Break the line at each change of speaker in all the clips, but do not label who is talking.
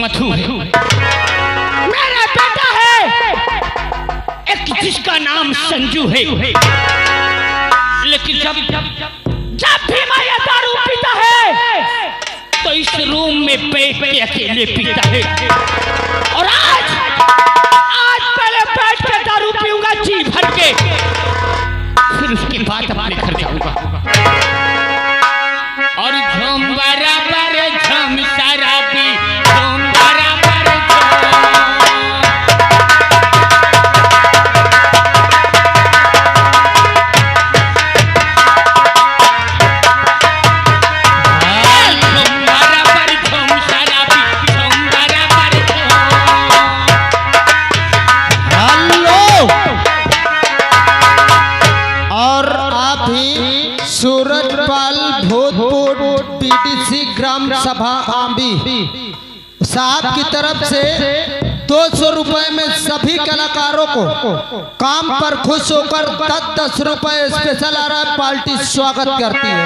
मधु है, मेरा बेटा है एक जिसका नाम संजू है। लेकिन जब भी मैं ये दारू पीता है तो इस रूम में बैठ के अकेले पीता है। और आज पहले बैठ के दारू पीऊंगा जी भर के, फिर उसके बाद अपने घर जाऊंगा। और झूम बराबर झूम शराबी, झूम बराबर
ग्राम सभा आंबी साहब की तरफ से 200 रुपए में सभी कलाकारों को काम पर खुश होकर 10-10 रुपए स्पेशल आराम पार्टी स्वागत करती है।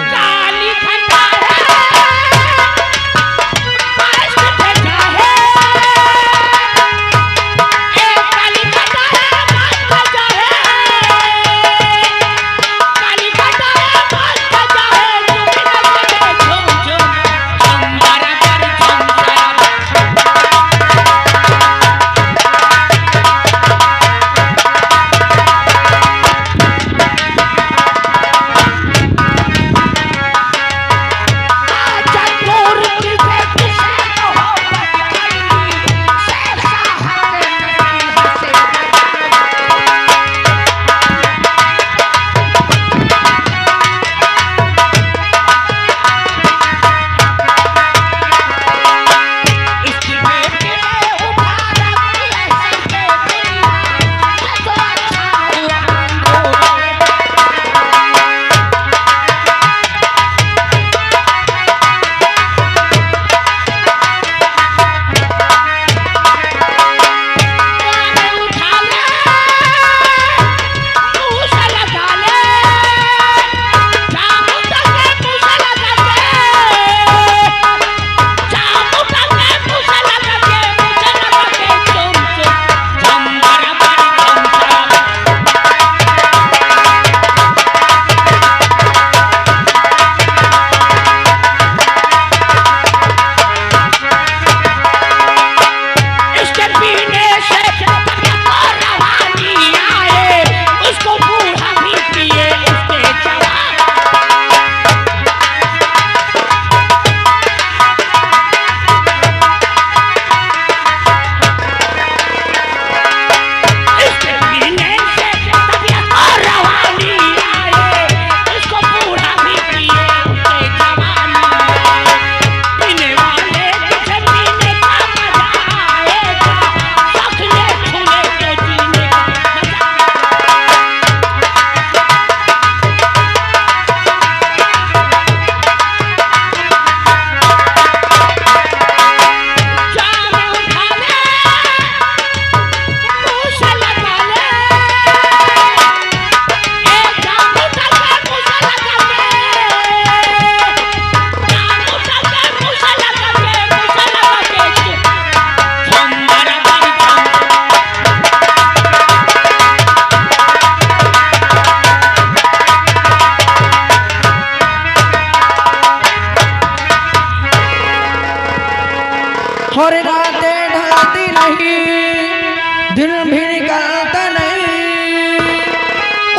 और रातें ढलती नहीं, दिन भी निकलता नहीं,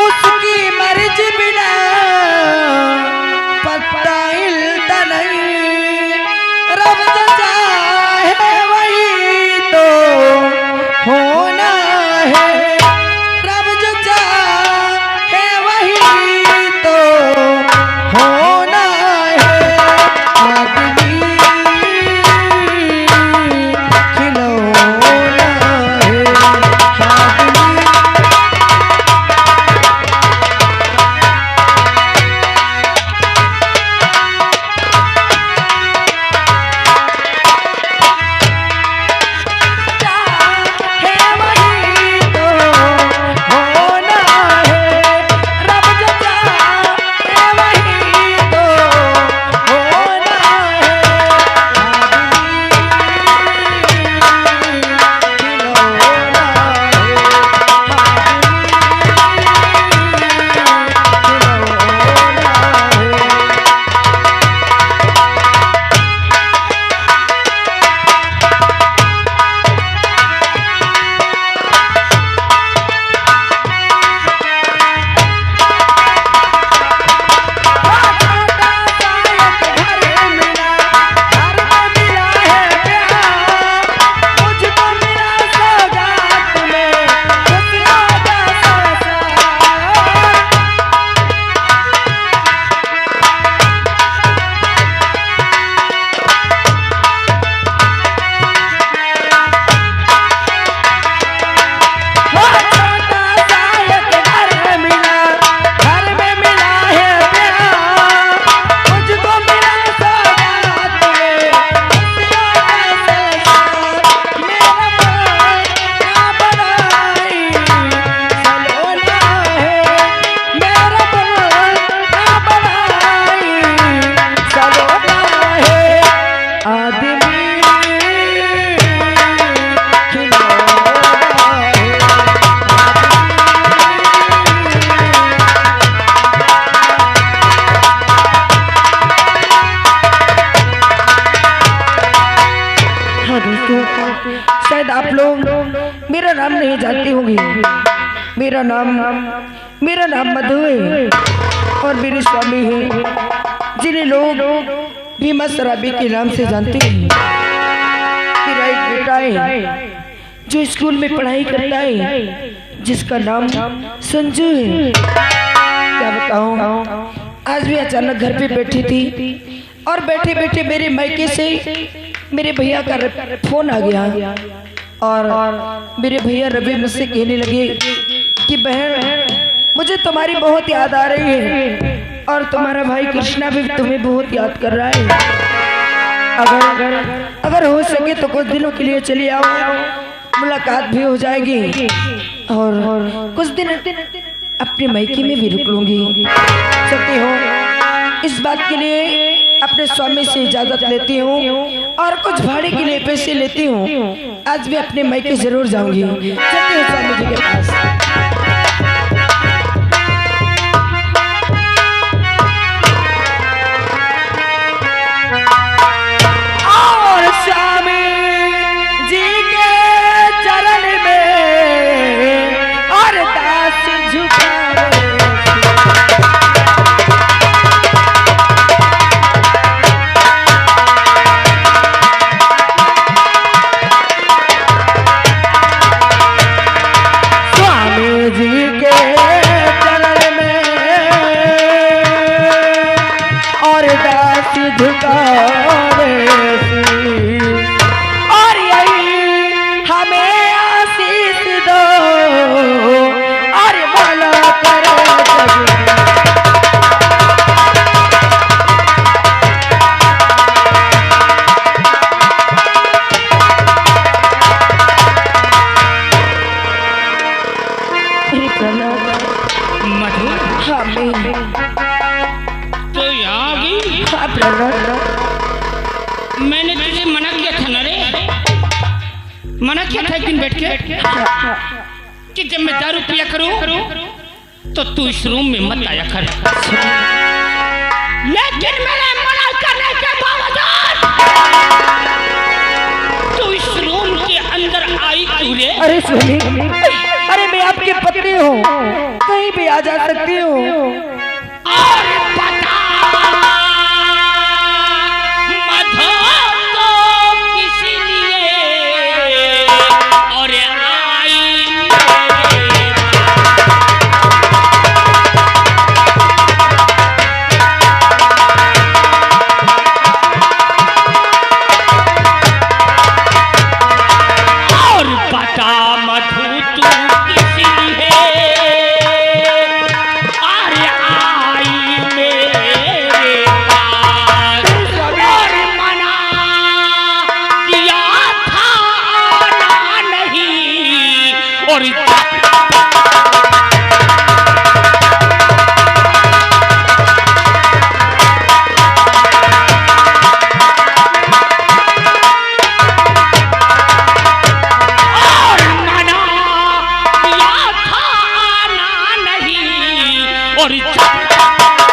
उसकी मर्जी बिना पत्ता हिलता नहीं। रब जो चाहे वही तो होना है, रब जो चाहे वही तो होना है। आदमी खिलौना है, शायद आप लोग मेरा नाम नहीं जानते होंगे। मेरा नाम मधु है और मेरे स्वामी हैं जिन्हें लोग भीमा शराबी के नाम से जानते हैं। मेरा एक बेटा है जो स्कूल में पढ़ाई करता है, जिसका नाम संजू है। क्या बताऊं, आज भी अचानक घर पे बैठी थी और बैठे बैठे मेरे मायके से मेरे भैया का फोन आ गया और मेरे भैया रवि मुझसे कहने लगे कि बहन मुझे तुम्हारी बहुत याद आ रही है और तुम्हारा भाई कृष्णा भी तुम्हें बहुत याद कर रहा है। अगर हो सके तो कुछ दिनों के लिए चली आओ, मुलाकात भी हो जाएगी और कुछ दिन अपने मायके में भी रुक लूंगी। सकती हो इस बात के लिए अपने स्वामी से इजाजत लेती हूँ और कुछ भाड़े के लिए पैसे लेती हूँ। आज भी अपने मायके जरूर जाऊंगी। चलती हूँ स्वामी जी के पास। और स्वामी जी के चरण में और दास झुकावे और यही हमें आशीष दो और भला करो
मधु।
हमें
तो यहाँ गई। मैंने तुझे मना किया था ना रे, मना किया था एक दिन बैठ के कि जब मैं दारू पिया करूं तो तू इस रूम में मत आया कर। लेकिन मेरे मना करने के बावजूद तू इस रूम के अंदर आई क्यों रे?
अरे सुनी, अरे मैं आपकी पत्नी हूँ, कहीं भी आ जा सकती हूँ।
और पता मधु तो किस लिए और आई और पता मधु तू किस लिए और आई मेरे पास और मना किया था आना नहीं और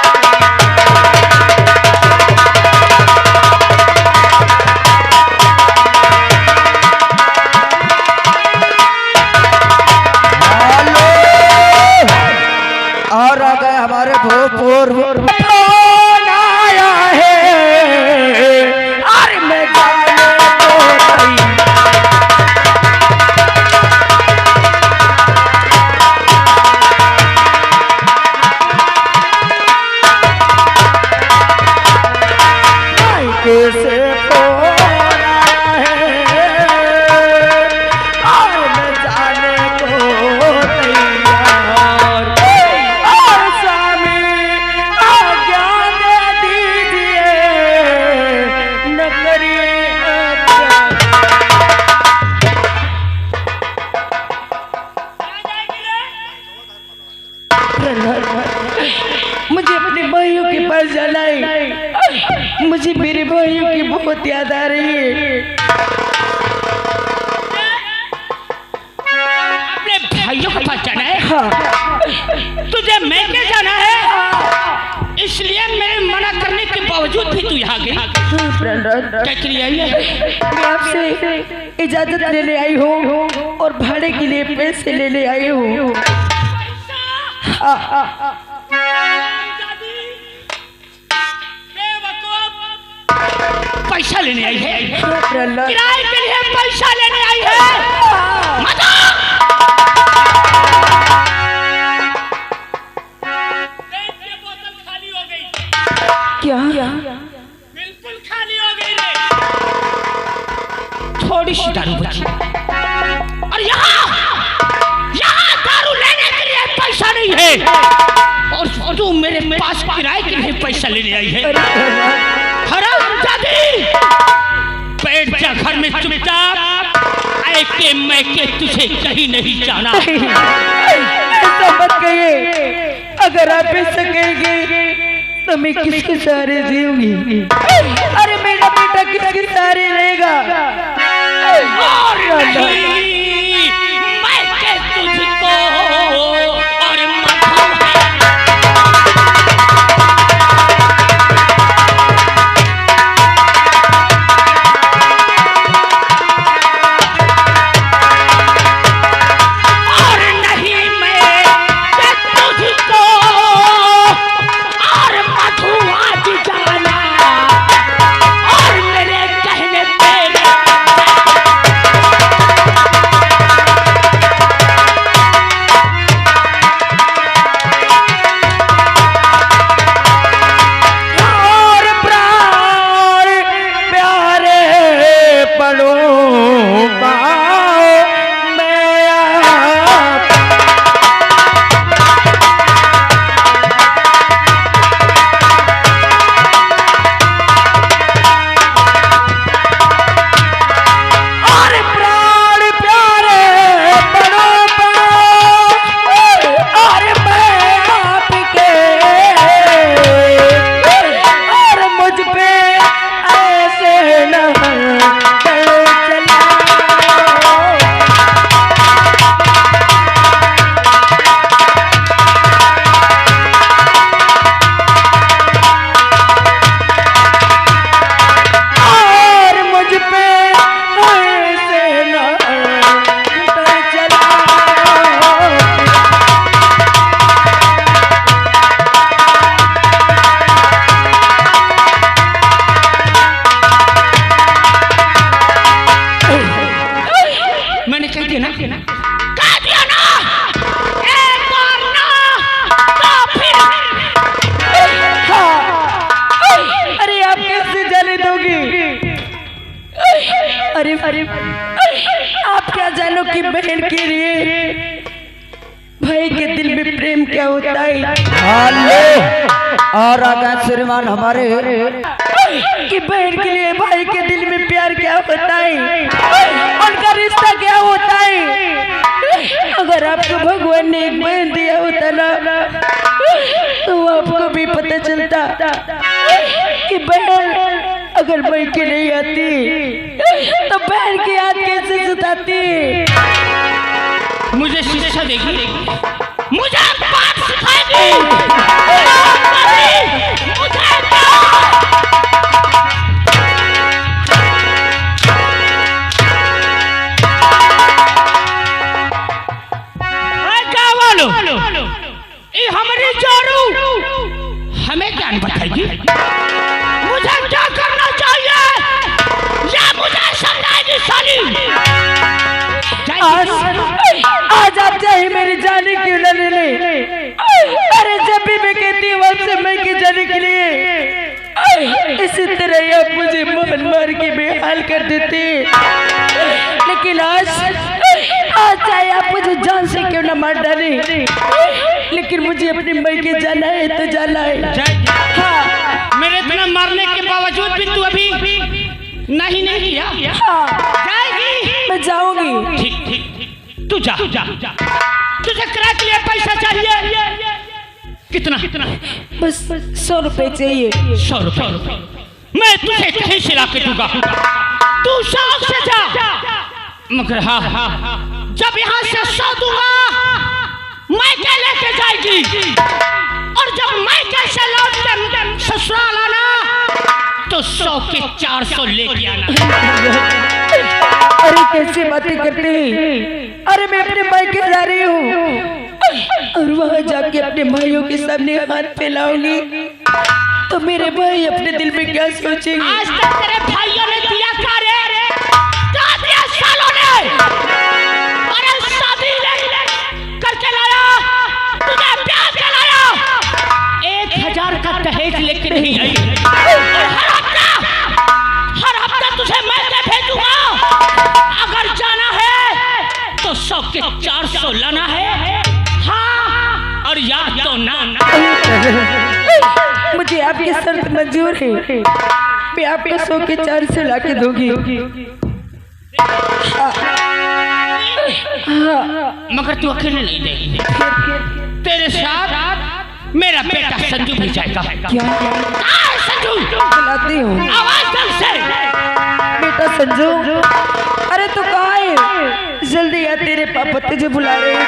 और आ गए हमारे भोजपुर फोन आया है और मैं जाने को तैयार। मायके से फोन आया है और मैं जाने को तैयार। और स्वामी आज्ञा दे दीजिए, न करिए मुझे अपने भाइयों के पास जाना है। मुझे मेरे भाइयों की बहुत याद आ रही है।
अपने भाइयों के पास जाना है?
हाँ।
तुझे मैके जाना है, इसलिए मेरे मना करने के बावजूद भी तू यहाँ गई।
प्राणनाथ,
क्या के लिए आई है?
मैं आपसे इजाजत लेने आई हूँ और भाड़े के लिए पैसे लेने आई हूँ।
पैसा लेने आई है?
प्राणनाथ,
किराए के लिए पैसा लेने आई है? मजा! बोतल खाली हो गई।
क्या?
बिल्कुल खाली हो गई रे। थोड़ी सी दारू बची और यहाँ दारू लेने के लिए पैसा नहीं है और तू मेरे पास किराए के लिए पैसा लेने आई है। हरामजादी, बैठ जा घर में चुपचाप। ऐके मैं के तुझे कहीं नहीं जाना।
ऐसा मत कहिए, अगर आप ऐसा कहेंगे तो मैं किसके सहारे जीऊंगी? अरे मेरा बेटा किसके सहारे रहेगा?
और नहीं, मैं के तुझको और मधु
अरे आप क्या जानो कि बहन के लिए भाई के दिल में प्रेम क्या होता है।
और आगे श्रीमान हमारे
कि बहन के लिए भाई के दिल में प्यार क्या होता है, उनका रिश्ता क्या होता है। अगर आपको भगवान ने एक बहन दिया होता ना तो आपको भी पता चलता कि बहन अगर भाई के नहीं आती तो बहन की याद कैसे सताती।
मुझे शिक्षा देगी, मुझे बात सिखाएगी, मुझे हमारी जोरू हमें ज्ञान बताएगी। मुझे क्या करना चाहिए या मुझे समझाएगी साली।
आज आप चाहे मेरी जाने क्यों न ले ले, अरे जब भी मैं कहती हूँ आपसे मैं की जाने के लिए इसी तरह आप मुझे मन मार के बेहाल कर देते। लेकिन आज चाहे आप मुझे जान से क्यों न मार डाले, लेकिन मुझे अपनी मई के जाना है तो जाना है।
हाँ, मेरे बिना मारने के बावजूद भी तू अभी नहीं किया।
हाँ,
जाएगी,
मैं जाऊंगी।
ठीक ठीक, तू जा। तुझे किराए के लिए पैसा चाहिए कितना?
बस 100 रुपए चाहिए।
100 रुपए मैं तुझे कहीं से ला के दूंगा, तू शौक से जा। मगर हाँ, जब यहाँ से 100 दूंगा मैं क्या लेके जाएगी, और जब मैं कैसे लौट कर ससुराल आना तो 100 के 400 लेके आना।
अरे कैसी बातें करते हैं? अरे मैं अपने भाई के जा रही हूँ और वहाँ जाके अपने भाइयों के सामने हाथ फैलाऊंगी तो मेरे भाई अपने दिल में क्या सोचेंगे?
आज तक तेरे भाइयों ने दिया क्या रे? क्या दिया सालों ने? अरे शादी करके लाया, तुझे प्यार के लाया, 1000 का दहेज लेके नहीं आई। हर हफ्ता तुझे मैं भेजूंगा। अगर जाना है तो 100 के 400 लाना है, हाँ और या तो ना।
मुझे आपकी शर्त मंजूर है, मैं आपको 100 के 400 ला के दूंगी।
मगर तू अकेले नहीं देगी, तेरे साथ मेरा बेटा संजू भी जाएगा।
क्या?
संजू
बुलाती हूँ,
आवाज दम से।
बेटा संजू, अरे तू कहाँ है? जल्दी आ, तेरे पापा तुझे बुला रहे हैं।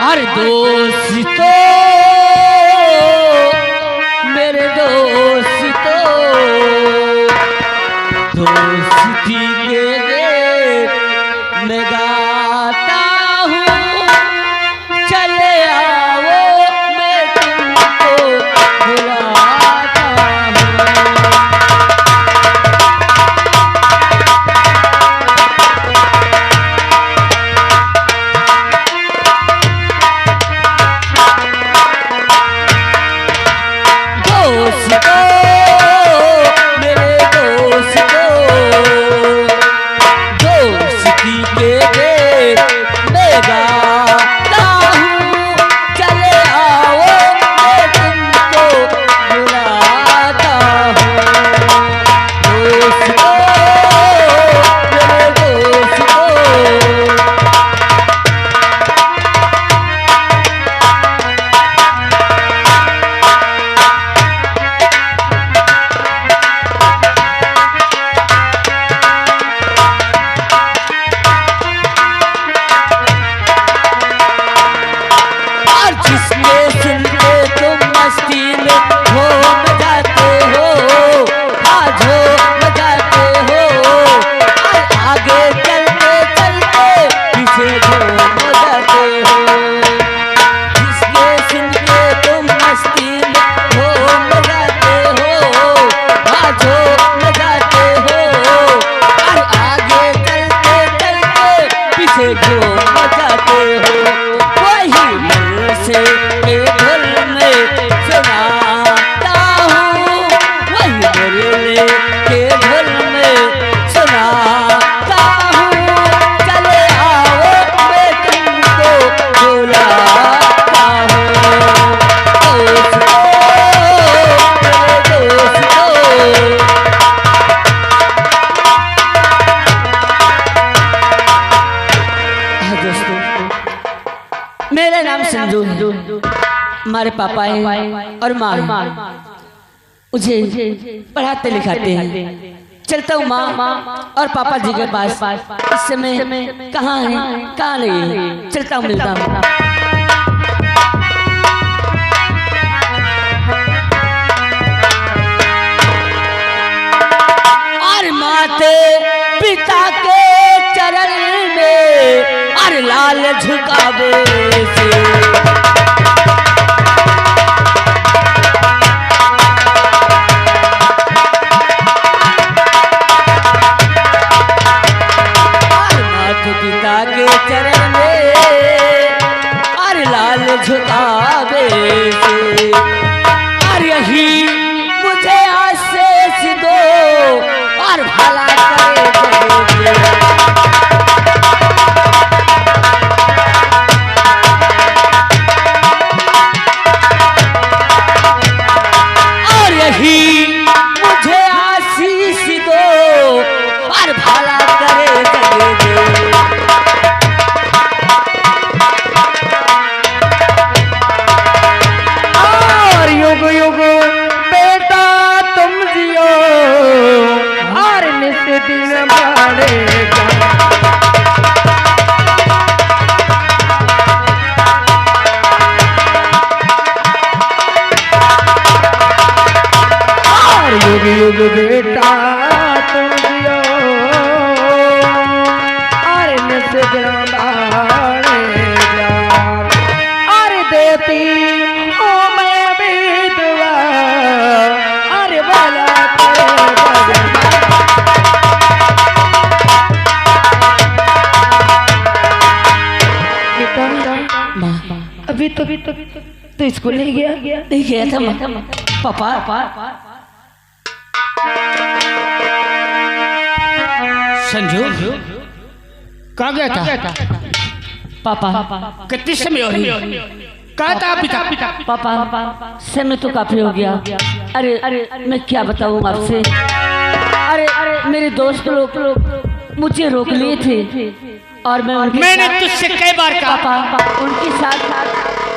अरे दोस्तों, मेरे दोस्तों, दोस्ती के गीत मैं गाता हूँ, चले आओ मैं तुमको बुलाता हूँ। मेरा नाम संजू है, हमारे पापा हैं और माँ मुझे पढ़ाते लिखाते हैं। चलता हूँ माँ और पापा जी के पास। इस समय कहाँ है कहाँ नहीं है, चलता हूँ मिलता हूँ। और माते पिता के चरण में और लाल झुकावे से पिता के चरण में और लाल झुकावे से और यही मुझे आशीष दो और भला करे जगत और यही मुझे आशीष दो और भला करे जगत।
युग युग बेटा तुम जियो, अरे अरे देती ओ मैं भी दुआ, अरे भला करे अभी तो स्कूल नहीं गया था पापा।
संजू कहाँ गया था
पापा?
कितनी समय हो रही? कहा था पिता?
पापा समय तो काफी हो गया। अरे मैं क्या बताऊं आपसे, अरे मेरे दोस्त लोग मुझे रोक लिए थे और
मैंने तुझसे कई बार कहा
पापा उनके साथ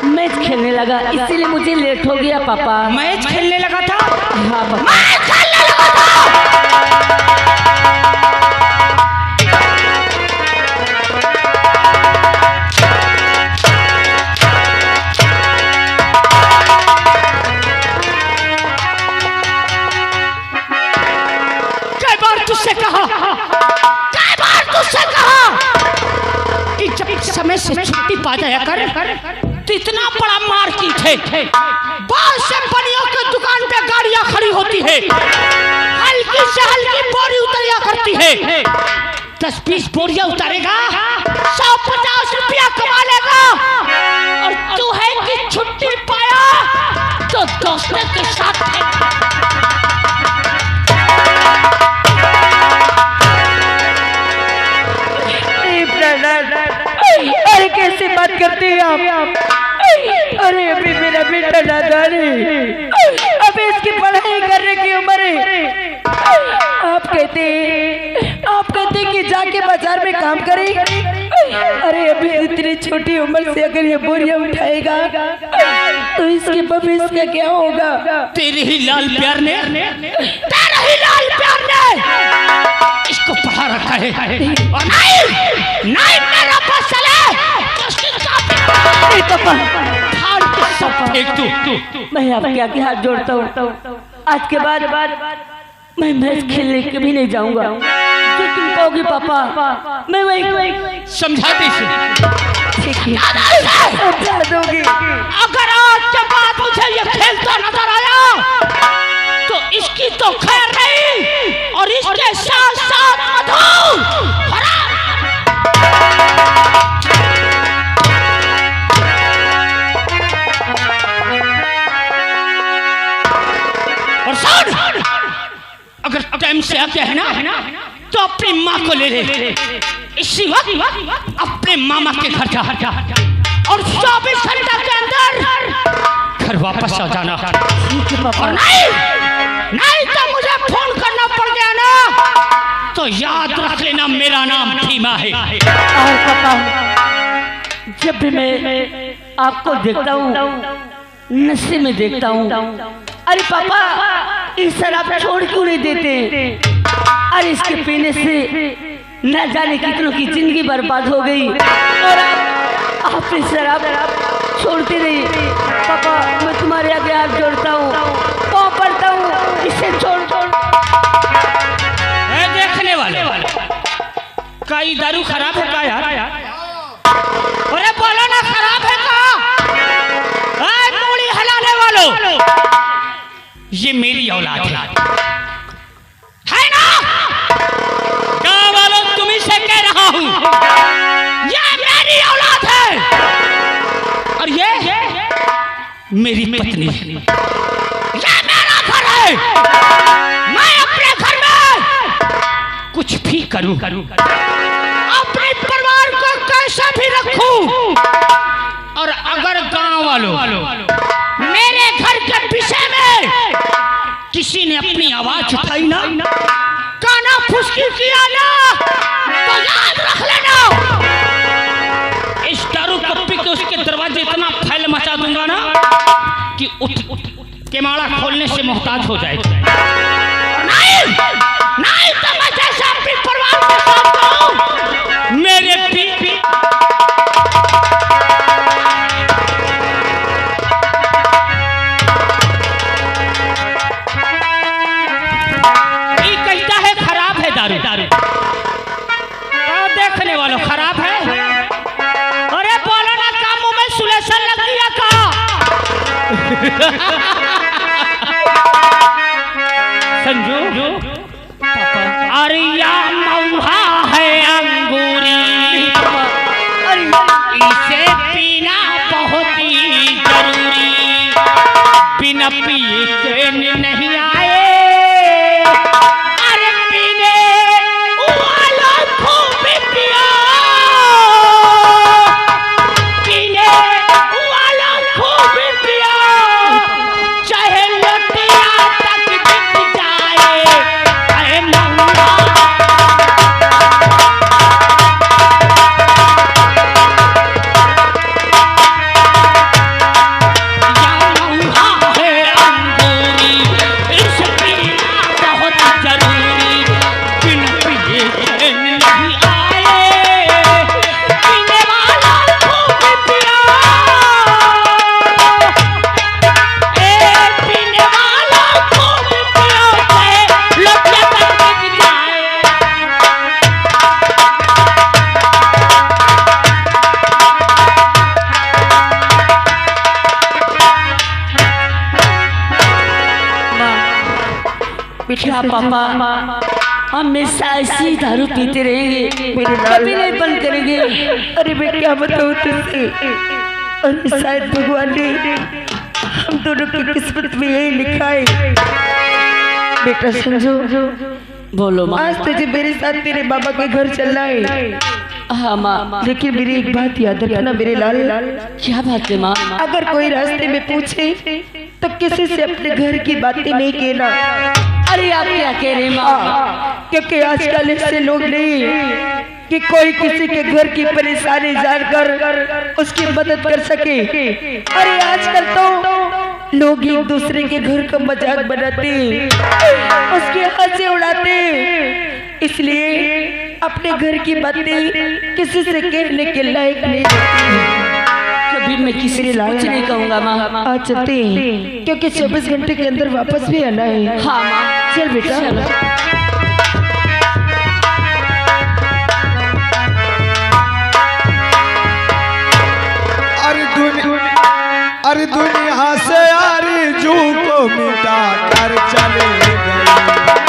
मैच खेलने लगा, इसीलिए मुझे लेट हो गया पापा।
मैच खेलने लगा था?
हाँ पापा।
मैच खेलने लगा था। कई बार तुझसे कहा कि जब समय से छुट्टी पा जाया कर तो इतना बड़ा मार्केट है, बहुत से बनियों की दुकान पे गाड़ियां खड़ी होती है, हल्की से हल्की बोरी उतरिया करती है, 10-20 बोरियां उतारेगा 150 रुपया कमा लेगा, और तू है कि छुट्टी पाया तो दोस्तों के साथ
अरे कैसी बात करती हैं आप? अरे अभी मेरा बेटा नादान है, अभी इसकी पढ़ाई करने की उम्र है। आप कहते कि जाके बाजार में काम करे, अरे अभी इतनी छोटी उम्र से अगर ये बोरियां उठाएगा तो इसके भविष्य का क्या होगा?
तेरे ही लाल प्यार ने इसको पढ़ा रखा है, और नहीं मेरा फसल है
मैं आपके आगे हाथ जोड़ता हूँ, आज के बाद मैं मैच खेलने कभी नहीं जाऊंगा। जो तुम कहोगे पापा मैं वही
समझाते से।
दोगी।
अगर आज के बाद मुझे ये खेलता नजर आया तो इसकी तो खैर नहीं, और इसके साथ साथ मधु और सुन, अगर टाइम से आते हैं ना तो अपनी माँ को ले ले, इसी वक्त अपने मामा के घर जा और 24 घंटे के अंदर घर वापस आ जाना। और नहीं तो मुझे फोन करना पड़ गया ना तो याद रख लेना मेरा नाम भीमा है।
और पापा जब भी मैं आपको देखता हूँ नशे में देखता हूँ। अरे पापा इस शराब छोड़ क्यों नहीं देते? अरे इसके पीने से न जाने कितनों की जिंदगी बर्बाद हो गई, और आप इस शराब छोड़ते नहीं। पापा मैं तुम्हारे आगे हाथ जोड़ता हूँ, पाँव पड़ता हूँ, इसे छोड़।
देखने वाले कई दारू खराब है का यार? अरे बोलो ना खराब है का? मूड़ी हलाने वालों, ये मेरी औलाद है ना? गाँव वालों तुम्ही से कह रहा हूँ, ये मेरी औलाद है, और ये मेरी पत्नी है। ये मेरा घर है, मैं अपने घर में कुछ भी करूं, अपने परिवार को कैसा भी रखूं, और अगर गांव वालों मेरे घर के विषय में किसी ने अपनी आवाज उठाई ना, काना फुसकी किया ना, तो याद रख लेना इस दारू कप्पी के उसके दरवाजे इतना फैल मचा दूंगा ना कि उठ केमाड़ा खोलने से मोहताज हो जाएगा। नहीं तो मैं जैसा अपने परिवार के साथ हूं, मेरे पीपी दारू। देखने वालों खराब है। अरे बोलो ना, काम मुंह में सुलेशन लग गया का? संजू अरे या मऊहा है अंगूरी, इसे पीना बहुत ही जरूरी, बिना पिए चैन नहीं आए। अरे पीने वालों को भी पियो, पीने वालों को भी पियो, चाहे लोटिया तक बिक जाए। अरे मऊहा
क्या पापा हमेशा ऐसी दारू पीते रहेंगे, कभी नहीं बंद करेंगे? अरे मैं क्या बताऊँ तुझसे, अरे शायद भगवान ने हम दोनों की किस्मत में यही लिखा है। बेटा समझो, बोलो माँ। आज तुझे मेरे साथ तेरे बाबा के घर चलना है। हाँ माँ, लेकिन मेरी एक बात याद रखना मेरे लाल। क्या बात है माँ? अगर कोई रास्ते में पूछे तो किसी से अपने घर की बातें नहीं कहना। अरे आप क्या कह रहे माँ? क्योंकि आजकल ऐसे लोग नहीं कि कोई किसी के घर की परेशानी जानकर उसकी मदद कर सके। अरे आजकल तो लोग एक दूसरे के घर का मजाक बनाते, उसकी हंसी उड़ाते, इसलिए अपने घर की बातें किसी से कहने के लायक नहीं होती। कभी मैं किसी से कुछ नहीं कहूँगा माँ। आज चलते हैं क्योंकि 24 घंटे के अंदर वापस भी आना है। हाँ माँ, चल बेटा।
अरे दुनिया से आरज़ू को मिटा कर चले गए।